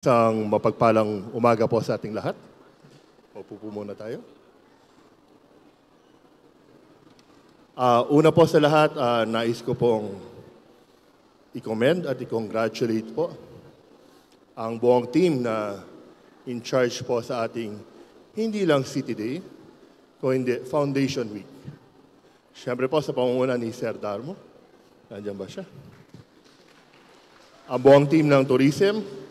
Isang mapagpalang umaga po sa ating lahat. Upo po muna tayo. Una po sa lahat, nais ko pong i-commend at i-congratulate po ang buong team na in charge po sa ating hindi lang City Day, kundi Foundation Week. Siyempre po sa pamumuno ni Sir Darmo. Nandiyan ba siya? Ang buong team ng Tourism,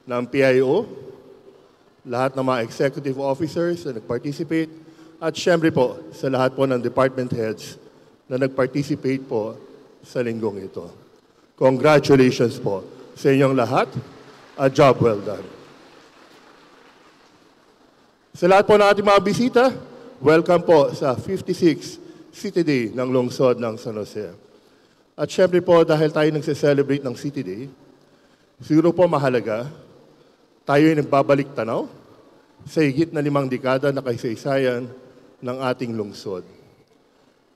ng PIO, lahat ng mga executive officers na nag-participate, at syempre po sa lahat po ng department heads na nag-participate po sa linggong ito. Congratulations po sa inyong lahat. A job well done. Sa lahat po ng ating mga bisita, welcome po sa 56 City Day ng lungsod ng San Jose. At syempre po dahil tayo nagse-celebrate ng City Day, siguro po mahalaga tayo ay nagbabalik tanaw sa higit na 5 dekada na kaysaysayan ng ating lungsod.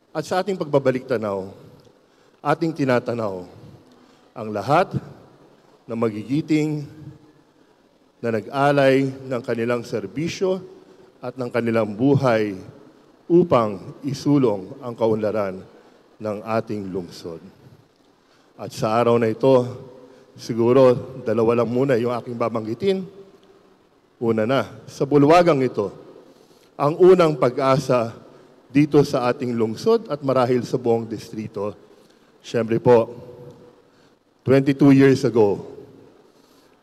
At sa ating pagbabalik tanaw, ating tinatanaw ang lahat na magigiting na nag-alay ng kanilang serbisyo at ng kanilang buhay upang isulong ang kaunlaran ng ating lungsod. At sa araw na ito, siguro, 2 lang muna yung aking babanggitin. Una na, sa bulwagang ito, ang unang pag-asa dito sa ating lungsod at marahil sa buong distrito. Siyempre po, 22 years ago,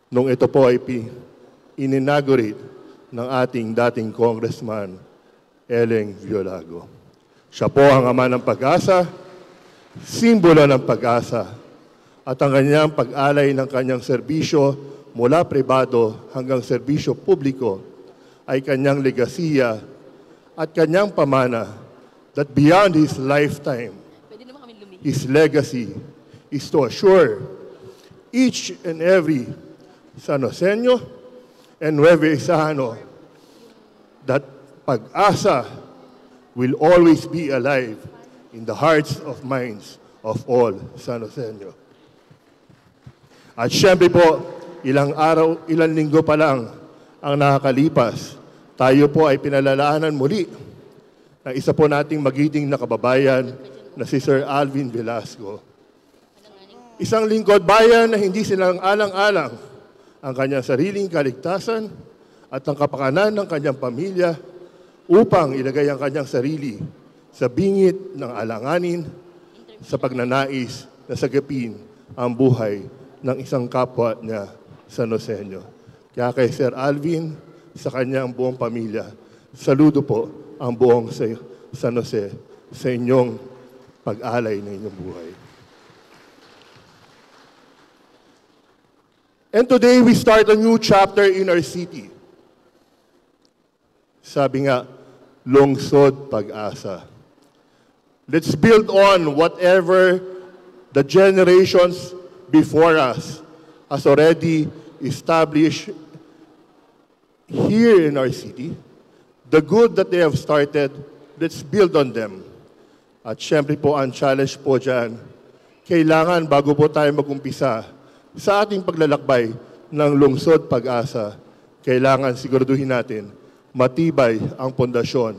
nung ito po ay in-inaugurate ng ating dating Congressman, Eleng Violago. Siya po ang ama ng pag-asa, simbolo ng pag-asa, at ang kanyang pag-alay ng kanyang serbisyo mula pribado hanggang serbisyo publiko ay kanyang legasiya at kanyang pamana that beyond his lifetime, his legacy is to assure each and every San Joseño and Nueva Ecijano that pag-asa will always be alive in the hearts of minds of all San Joseño. At syempre po, ilang linggo pa lang ang nakakalipas, tayo po ay pinalalaanan muli ng isa po nating magiting na kababayan na si Sir Alvin Velasco. Isang lingkod bayan na hindi silang alang-alang ang kanyang sariling kaligtasan at ang kapakanan ng kanyang pamilya upang ilagay ang kanyang sarili sa bingit ng alanganin sa pagnanais na sagapin ang buhay ng isang kapwa niya San Joseño. Kaya kay Sir Alvin, sa kanyang buong pamilya, saludo po ang buong San Jose sa inyong pag-alay ng inyong buhay. And today we start a new chapter in our city. Sabi nga, lungsod pag-asa. Let's build on whatever the generations before us has already established here in our city. The good that they have started, let's build on them. At syempre po, ang challenge po dyan, kailangan bago po tayo mag-umpisa sa ating paglalakbay ng lungsod pag-asa, kailangan siguraduhin natin matibay ang pundasyon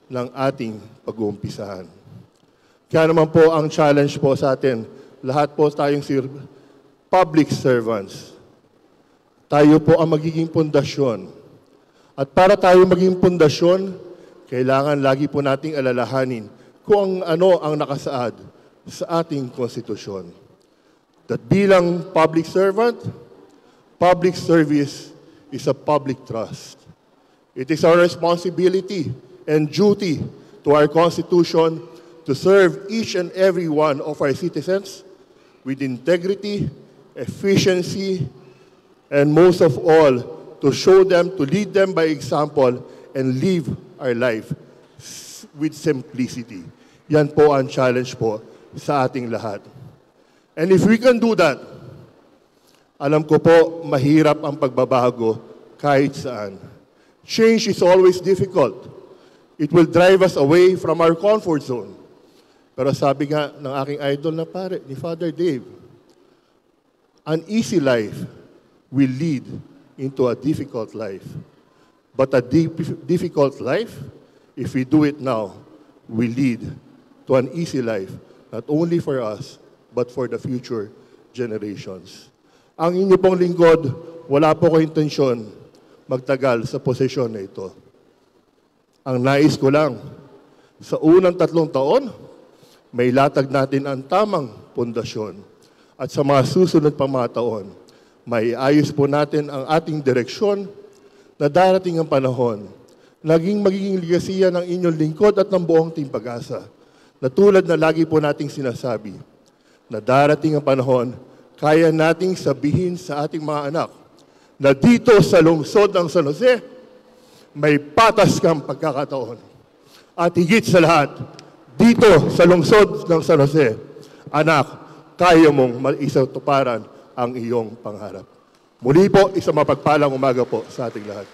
ng ating pag-uumpisahan. Kaya naman po ang challenge po sa atin, lahat po tayong public servants. Tayo po ang magiging pundasyon. At para tayo maging pundasyon, kailangan lagi po nating alalahanin kung ano ang nakasaad sa ating konstitusyon. That bilang public servant, public service is a public trust. It is our responsibility and duty to our Constitution to serve each and every one of our citizens with integrity, efficiency, and most of all, to show them, to lead them by example, and live our life with simplicity. Yan po ang challenge po sa ating lahat. And if we can do that, alam ko po, mahirap ang pagbabago kahit saan. Change is always difficult. It will drive us away from our comfort zone. Pero sabi nga ng aking idol na pare, ni Father Dave, an easy life will lead into a difficult life. But a difficult life, if we do it now, will lead to an easy life, not only for us, but for the future generations. Ang inyo pong lingkod, wala po ko intensyon magtagal sa posisyon na ito. Ang nais ko lang, sa unang 3 taon, may latag natin ang tamang pundasyon. At sa mga susunod pang mga taon, may ayos po natin ang ating direksyon na darating ang panahon. Magiging ligasiya ng inyong lingkod at ng buong Team Pag-asa. Na tulad na lagi po nating sinasabi, na darating ang panahon, kaya nating sabihin sa ating mga anak na dito sa lungsod ng San Jose, may patas kang pagkakataon. At higit sa lahat, dito sa lungsod ng San Jose, anak, kaya mong maisatuparan ang iyong pangarap. Muli po, isang mapagpalang umaga po sa ating lahat.